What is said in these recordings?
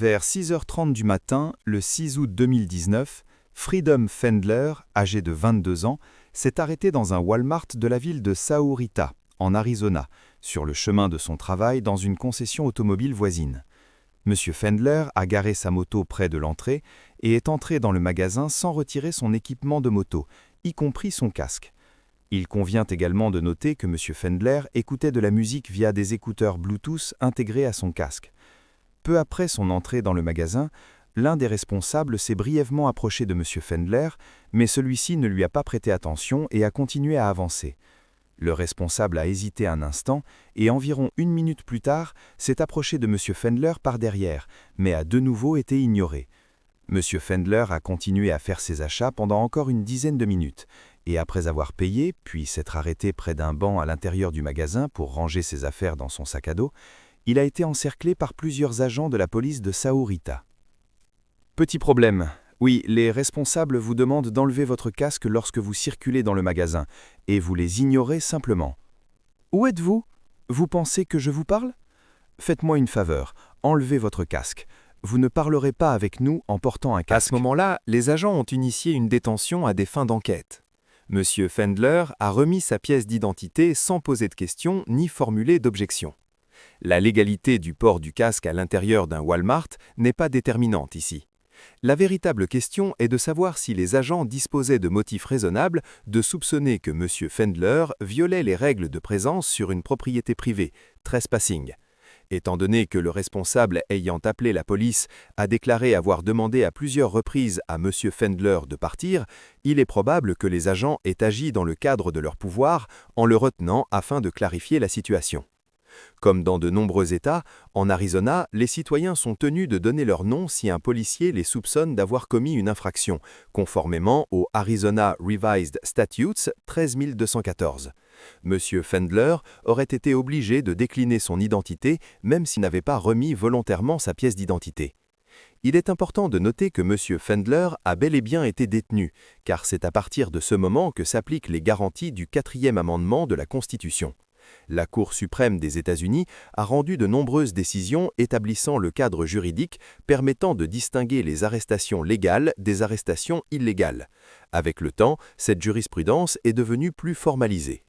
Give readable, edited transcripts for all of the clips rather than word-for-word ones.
Vers 6h30 du matin, le 6 août 2019, Freedom Fendler, âgé de 22 ans, s'est arrêté dans un Walmart de la ville de Sahuarita, en Arizona, sur le chemin de son travail dans une concession automobile voisine. M. Fendler a garé sa moto près de l'entrée et est entré dans le magasin sans retirer son équipement de moto, y compris son casque. Il convient également de noter que M. Fendler écoutait de la musique via des écouteurs Bluetooth intégrés à son casque. Peu après son entrée dans le magasin, l'un des responsables s'est brièvement approché de M. Fendler, mais celui-ci ne lui a pas prêté attention et a continué à avancer. Le responsable a hésité un instant et environ 1 minute plus tard s'est approché de M. Fendler par derrière, mais a de nouveau été ignoré. M. Fendler a continué à faire ses achats pendant encore une dizaine de minutes, et après avoir payé, puis s'être arrêté près d'un banc à l'intérieur du magasin pour ranger ses affaires dans son sac à dos, il a été encerclé par plusieurs agents de la police de Sahuarita. Petit problème. Oui, les responsables vous demandent d'enlever votre casque lorsque vous circulez dans le magasin, et vous les ignorez simplement. Où êtes-vous? Vous pensez que je vous parle? Faites-moi une faveur, enlevez votre casque. Vous ne parlerez pas avec nous en portant un casque. À ce moment-là, les agents ont initié une détention à des fins d'enquête. M. Fendler a remis sa pièce d'identité sans poser de questions ni formuler d'objection. La légalité du port du casque à l'intérieur d'un Walmart n'est pas déterminante ici. La véritable question est de savoir si les agents disposaient de motifs raisonnables de soupçonner que M. Fendler violait les règles de présence sur une propriété privée, trespassing. Étant donné que le responsable ayant appelé la police a déclaré avoir demandé à plusieurs reprises à M. Fendler de partir, il est probable que les agents aient agi dans le cadre de leur pouvoir en le retenant afin de clarifier la situation. Comme dans de nombreux États, en Arizona, les citoyens sont tenus de donner leur nom si un policier les soupçonne d'avoir commis une infraction, conformément au Arizona Revised Statutes 13214. M. Fendler aurait été obligé de décliner son identité même s'il n'avait pas remis volontairement sa pièce d'identité. Il est important de noter que M. Fendler a bel et bien été détenu, car c'est à partir de ce moment que s'appliquent les garanties du 4e amendement de la Constitution. La Cour suprême des États-Unis a rendu de nombreuses décisions établissant le cadre juridique permettant de distinguer les arrestations légales des arrestations illégales. Avec le temps, cette jurisprudence est devenue plus formalisée.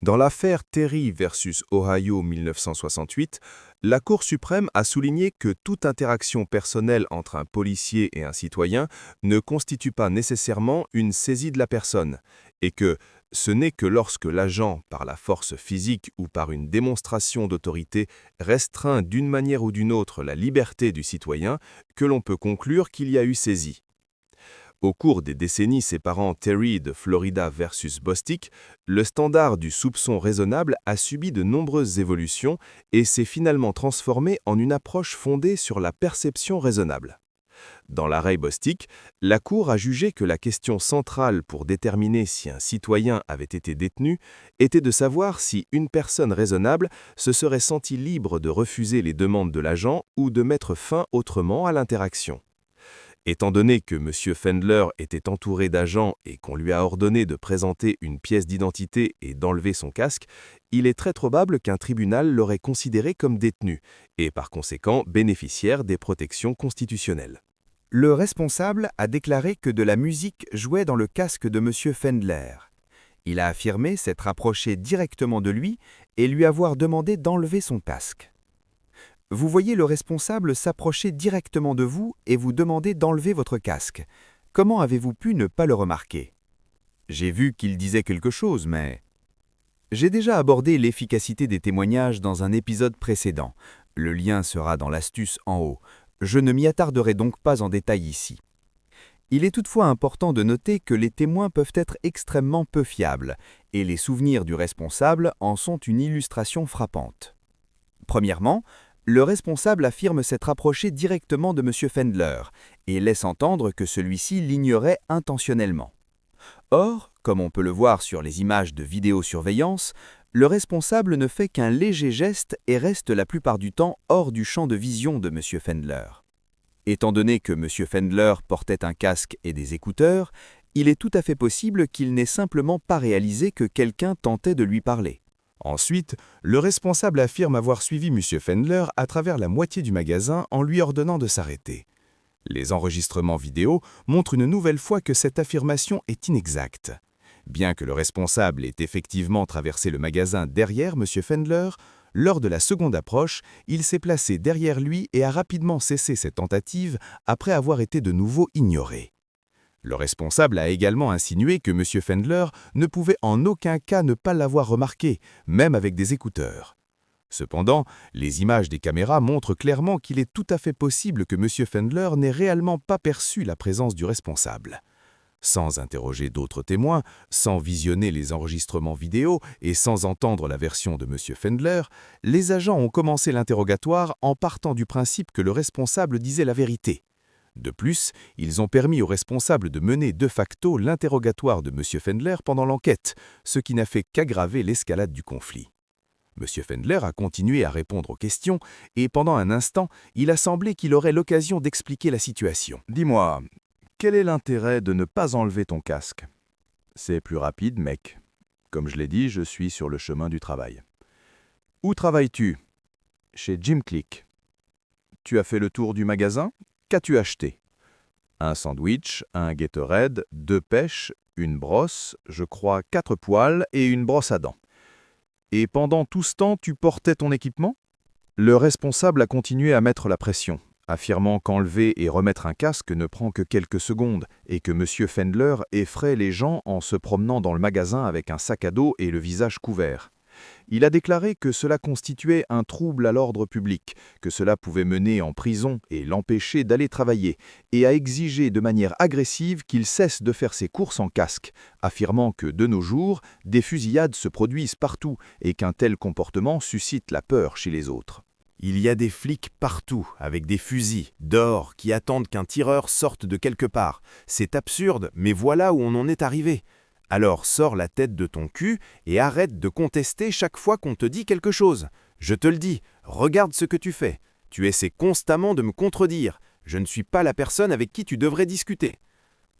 Dans l'affaire Terry versus Ohio 1968, la Cour suprême a souligné que toute interaction personnelle entre un policier et un citoyen ne constitue pas nécessairement une saisie de la personne, et que ce n'est que lorsque l'agent, par la force physique ou par une démonstration d'autorité, restreint d'une manière ou d'une autre la liberté du citoyen, que l'on peut conclure qu'il y a eu saisie. Au cours des décennies séparant Terry de Florida versus Bostick, le standard du soupçon raisonnable a subi de nombreuses évolutions et s'est finalement transformé en une approche fondée sur la perception raisonnable. Dans l'arrêt Bostick, la Cour a jugé que la question centrale pour déterminer si un citoyen avait été détenu était de savoir si une personne raisonnable se serait sentie libre de refuser les demandes de l'agent ou de mettre fin autrement à l'interaction. Étant donné que M. Fendler était entouré d'agents et qu'on lui a ordonné de présenter une pièce d'identité et d'enlever son casque, il est très probable qu'un tribunal l'aurait considéré comme détenu et par conséquent bénéficiaire des protections constitutionnelles. Le responsable a déclaré que de la musique jouait dans le casque de M. Fendler. Il a affirmé s'être approché directement de lui et lui avoir demandé d'enlever son casque. Vous voyez le responsable s'approcher directement de vous et vous demander d'enlever votre casque. Comment avez-vous pu ne pas le remarquer? J'ai vu qu'il disait quelque chose, mais... J'ai déjà abordé l'efficacité des témoignages dans un épisode précédent. Le lien sera dans l'astuce en haut. Je ne m'y attarderai donc pas en détail ici. Il est toutefois important de noter que les témoins peuvent être extrêmement peu fiables, et les souvenirs du responsable en sont une illustration frappante. Premièrement, le responsable affirme s'être approché directement de M. Fendler et laisse entendre que celui-ci l'ignorait intentionnellement. Or, comme on peut le voir sur les images de vidéosurveillance, le responsable ne fait qu'un léger geste et reste la plupart du temps hors du champ de vision de M. Fendler. Étant donné que M. Fendler portait un casque et des écouteurs, il est tout à fait possible qu'il n'ait simplement pas réalisé que quelqu'un tentait de lui parler. Ensuite, le responsable affirme avoir suivi M. Fendler à travers la moitié du magasin en lui ordonnant de s'arrêter. Les enregistrements vidéo montrent une nouvelle fois que cette affirmation est inexacte. Bien que le responsable ait effectivement traversé le magasin derrière M. Fendler, lors de la seconde approche, il s'est placé derrière lui et a rapidement cessé cette tentative après avoir été de nouveau ignoré. Le responsable a également insinué que M. Fendler ne pouvait en aucun cas ne pas l'avoir remarqué, même avec des écouteurs. Cependant, les images des caméras montrent clairement qu'il est tout à fait possible que M. Fendler n'ait réellement pas perçu la présence du responsable. Sans interroger d'autres témoins, sans visionner les enregistrements vidéo et sans entendre la version de M. Fendler, les agents ont commencé l'interrogatoire en partant du principe que le responsable disait la vérité. De plus, ils ont permis au responsable de mener de facto l'interrogatoire de M. Fendler pendant l'enquête, ce qui n'a fait qu'aggraver l'escalade du conflit. M. Fendler a continué à répondre aux questions et pendant un instant, il a semblé qu'il aurait l'occasion d'expliquer la situation. « Dis-moi, quel est l'intérêt de ne pas enlever ton casque ? » ?»« C'est plus rapide, mec. Comme je l'ai dit, je suis sur le chemin du travail. »« Où travailles-tu ? » ?»« Chez Jim Click. »« Tu as fait le tour du magasin ? Qu'as-tu acheté ? » ?»« Un sandwich, un Gatorade, 2 pêches, une brosse, je crois 4 poêles et une brosse à dents. » « Et pendant tout ce temps, tu portais ton équipement ? » Le responsable a continué à mettre la pression, affirmant qu'enlever et remettre un casque ne prend que quelques secondes et que M. Fendler effraie les gens en se promenant dans le magasin avec un sac à dos et le visage couvert. Il a déclaré que cela constituait un trouble à l'ordre public, que cela pouvait mener en prison et l'empêcher d'aller travailler, et a exigé de manière agressive qu'il cesse de faire ses courses en casque, affirmant que, de nos jours, des fusillades se produisent partout et qu'un tel comportement suscite la peur chez les autres. Il y a des flics partout, avec des fusils, dehors, qui attendent qu'un tireur sorte de quelque part. C'est absurde, mais voilà où on en est arrivé. Alors sors la tête de ton cul et arrête de contester chaque fois qu'on te dit quelque chose. Je te le dis, regarde ce que tu fais. Tu essaies constamment de me contredire. Je ne suis pas la personne avec qui tu devrais discuter.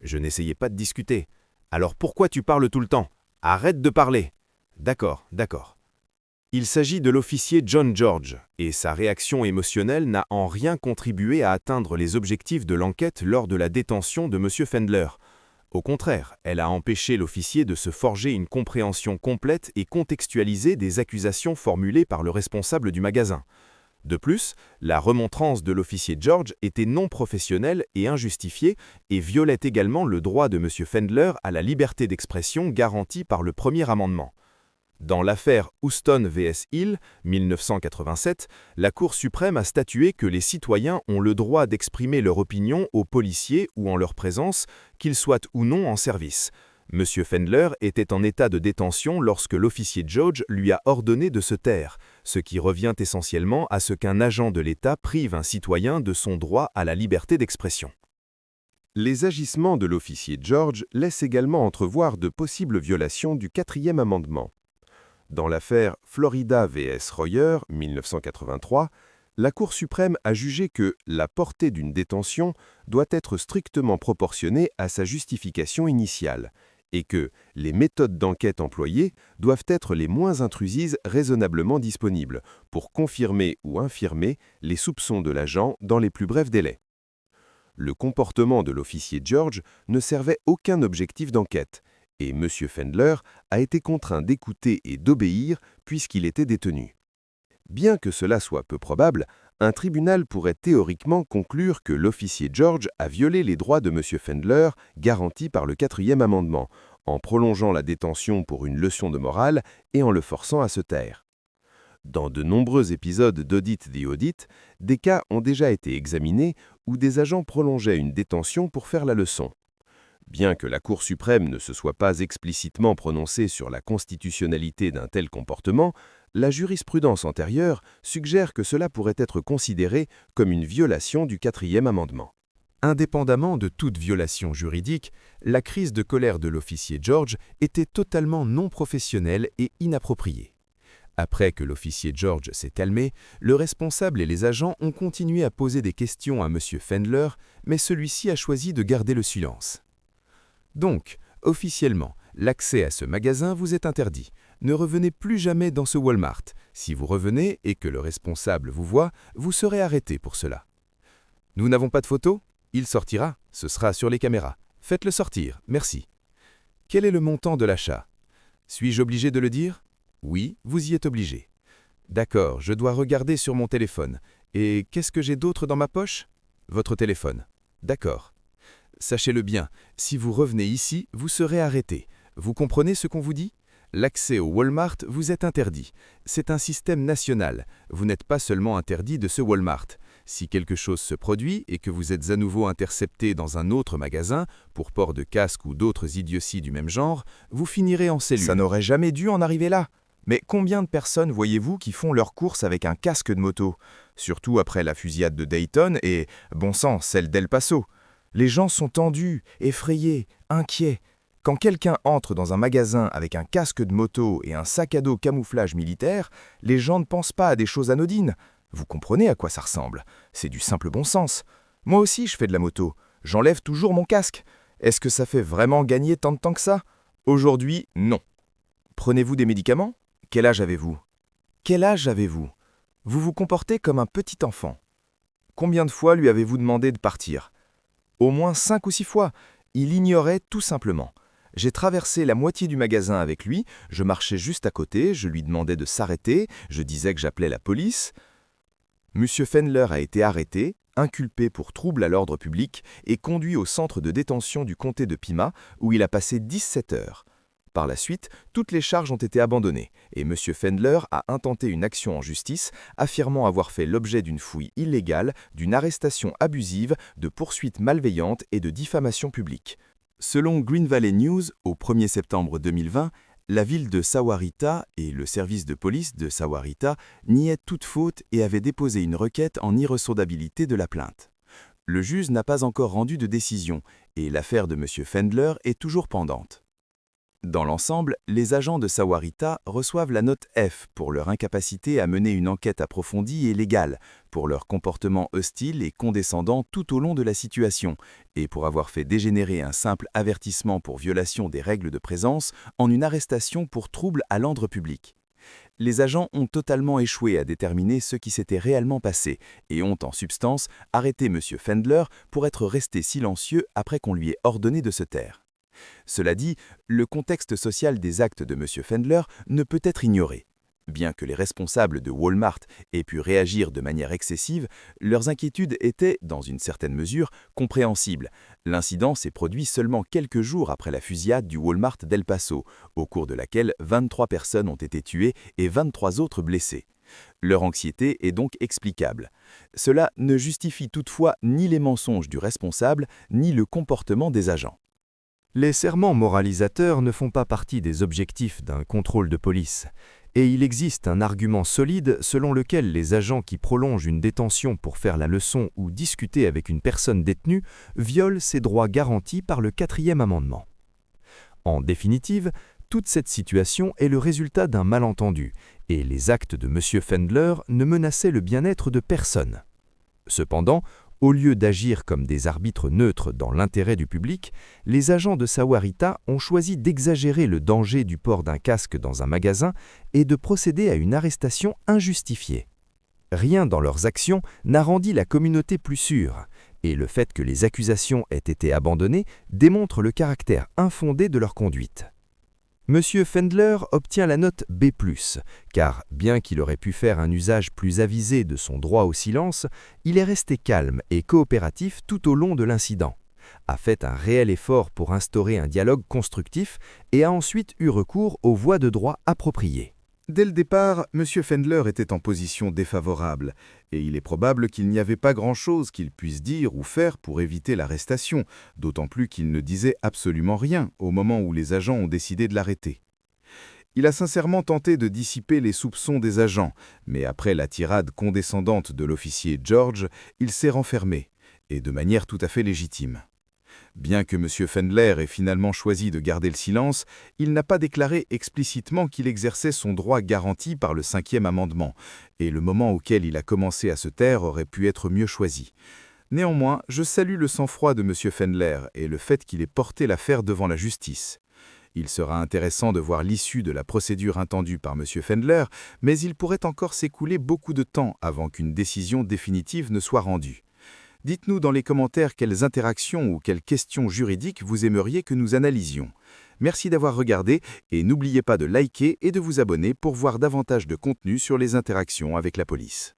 Je n'essayais pas de discuter. Alors pourquoi tu parles tout le temps ? Arrête de parler. D'accord, d'accord. Il s'agit de l'officier John George, et sa réaction émotionnelle n'a en rien contribué à atteindre les objectifs de l'enquête lors de la détention de M. Fendler. Au contraire, elle a empêché l'officier de se forger une compréhension complète et contextualisée des accusations formulées par le responsable du magasin. De plus, la remontrance de l'officier George était non professionnelle et injustifiée et violait également le droit de M. Fendler à la liberté d'expression garantie par le premier amendement. Dans l'affaire Houston vs Hill, 1987, la Cour suprême a statué que les citoyens ont le droit d'exprimer leur opinion aux policiers ou en leur présence, qu'ils soient ou non en service. M. Fendler était en état de détention lorsque l'officier George lui a ordonné de se taire, ce qui revient essentiellement à ce qu'un agent de l'État prive un citoyen de son droit à la liberté d'expression. Les agissements de l'officier George laissent également entrevoir de possibles violations du 4e amendement. Dans l'affaire Florida vs Royer, 1983, la Cour suprême a jugé que la portée d'une détention doit être strictement proportionnée à sa justification initiale et que les méthodes d'enquête employées doivent être les moins intrusives raisonnablement disponibles pour confirmer ou infirmer les soupçons de l'agent dans les plus brefs délais. Le comportement de l'officier George ne servait aucun objectif d'enquête et M. Fendler a été contraint d'écouter et d'obéir puisqu'il était détenu. Bien que cela soit peu probable, un tribunal pourrait théoriquement conclure que l'officier George a violé les droits de M. Fendler garantis par le 4e amendement, en prolongeant la détention pour une leçon de morale et en le forçant à se taire. Dans de nombreux épisodes d'Audit the Audit, des cas ont déjà été examinés où des agents prolongeaient une détention pour faire la leçon. Bien que la Cour suprême ne se soit pas explicitement prononcée sur la constitutionnalité d'un tel comportement, la jurisprudence antérieure suggère que cela pourrait être considéré comme une violation du 4e amendement. Indépendamment de toute violation juridique, la crise de colère de l'officier George était totalement non professionnelle et inappropriée. Après que l'officier George s'est calmé, le responsable et les agents ont continué à poser des questions à M. Fendler, mais celui-ci a choisi de garder le silence. Donc, officiellement, l'accès à ce magasin vous est interdit. ne revenez plus jamais dans ce Walmart. Si vous revenez et que le responsable vous voit, vous serez arrêté pour cela. Nous n'avons pas de photo? Il sortira, ce sera sur les caméras. Faites-le sortir, merci. Quel est le montant de l'achat? Suis-je obligé de le dire? Oui, vous y êtes obligé. D'accord, je dois regarder sur mon téléphone. Et qu'est-ce que j'ai d'autre dans ma poche? Votre téléphone. D'accord. Sachez-le bien, si vous revenez ici, vous serez arrêté. Vous comprenez ce qu'on vous dit? L'accès au Walmart vous est interdit. C'est un système national. Vous n'êtes pas seulement interdit de ce Walmart. Si quelque chose se produit et que vous êtes à nouveau intercepté dans un autre magasin, pour port de casque ou d'autres idioties du même genre, vous finirez en cellule. Ça n'aurait jamais dû en arriver là. Mais combien de personnes voyez-vous qui font leurs courses avec un casque de moto? Surtout après la fusillade de Dayton et, bon sang, celle d'El Paso. Les gens sont tendus, effrayés, inquiets. Quand quelqu'un entre dans un magasin avec un casque de moto et un sac à dos camouflage militaire, les gens ne pensent pas à des choses anodines. Vous comprenez à quoi ça ressemble? C'est du simple bon sens. Moi aussi, je fais de la moto. J'enlève toujours mon casque. Est-ce que ça fait vraiment gagner tant de temps que ça? Aujourd'hui, non. Prenez-vous des médicaments? Quel âge avez-vous? Quel âge avez-vous? Vous vous comportez comme un petit enfant. Combien de fois lui avez-vous demandé de partir? Au moins 5 ou 6 fois. Il ignorait tout simplement. J'ai traversé la moitié du magasin avec lui, je marchais juste à côté, je lui demandais de s'arrêter, je disais que j'appelais la police. Monsieur Fendler a été arrêté, inculpé pour trouble à l'ordre public et conduit au centre de détention du comté de Pima où il a passé 17 heures. Par la suite, toutes les charges ont été abandonnées et Monsieur Fendler a intenté une action en justice, affirmant avoir fait l'objet d'une fouille illégale, d'une arrestation abusive, de poursuites malveillantes et de diffamation publique. Selon Green Valley News, au 1er septembre 2020, la ville de Sahuarita et le service de police de Sahuarita niaient toute faute et avaient déposé une requête en irrecevabilité de la plainte. Le juge n'a pas encore rendu de décision et l'affaire de M. Fendler est toujours pendante. Dans l'ensemble, les agents de Sahuarita reçoivent la note F pour leur incapacité à mener une enquête approfondie et légale, pour leur comportement hostile et condescendant tout au long de la situation, et pour avoir fait dégénérer un simple avertissement pour violation des règles de présence en une arrestation pour trouble à l'ordre public. Les agents ont totalement échoué à déterminer ce qui s'était réellement passé et ont en substance arrêté M. Fendler pour être resté silencieux après qu'on lui ait ordonné de se taire. Cela dit, le contexte social des actes de M. Fendler ne peut être ignoré. Bien que les responsables de Walmart aient pu réagir de manière excessive, leurs inquiétudes étaient, dans une certaine mesure, compréhensibles. L'incident s'est produit seulement quelques jours après la fusillade du Walmart d'El Paso, au cours de laquelle 23 personnes ont été tuées et 23 autres blessées. Leur anxiété est donc explicable. Cela ne justifie toutefois ni les mensonges du responsable, ni le comportement des agents. Les serments moralisateurs ne font pas partie des objectifs d'un contrôle de police, et il existe un argument solide selon lequel les agents qui prolongent une détention pour faire la leçon ou discuter avec une personne détenue violent ses droits garantis par le 4e amendement. En définitive, toute cette situation est le résultat d'un malentendu, et les actes de M. Fendler ne menaçaient le bien-être de personne. Cependant, au lieu d'agir comme des arbitres neutres dans l'intérêt du public, les agents de Sahuarita ont choisi d'exagérer le danger du port d'un casque dans un magasin et de procéder à une arrestation injustifiée. Rien dans leurs actions n'a rendu la communauté plus sûre, et le fait que les accusations aient été abandonnées démontre le caractère infondé de leur conduite. M. Fendler obtient la note B+, car bien qu'il aurait pu faire un usage plus avisé de son droit au silence, il est resté calme et coopératif tout au long de l'incident, a fait un réel effort pour instaurer un dialogue constructif et a ensuite eu recours aux voies de droit appropriées. Dès le départ, M. Fendler était en position défavorable, et il est probable qu'il n'y avait pas grand-chose qu'il puisse dire ou faire pour éviter l'arrestation, d'autant plus qu'il ne disait absolument rien au moment où les agents ont décidé de l'arrêter. Il a sincèrement tenté de dissiper les soupçons des agents, mais après la tirade condescendante de l'officier George, il s'est renfermé, et de manière tout à fait légitime. Bien que M. Fendler ait finalement choisi de garder le silence, il n'a pas déclaré explicitement qu'il exerçait son droit garanti par le 5e amendement, et le moment auquel il a commencé à se taire aurait pu être mieux choisi. Néanmoins, je salue le sang-froid de M. Fendler et le fait qu'il ait porté l'affaire devant la justice. Il sera intéressant de voir l'issue de la procédure intendue par M. Fendler, mais il pourrait encore s'écouler beaucoup de temps avant qu'une décision définitive ne soit rendue. Dites-nous dans les commentaires quelles interactions ou quelles questions juridiques vous aimeriez que nous analysions. Merci d'avoir regardé et n'oubliez pas de liker et de vous abonner pour voir davantage de contenu sur les interactions avec la police.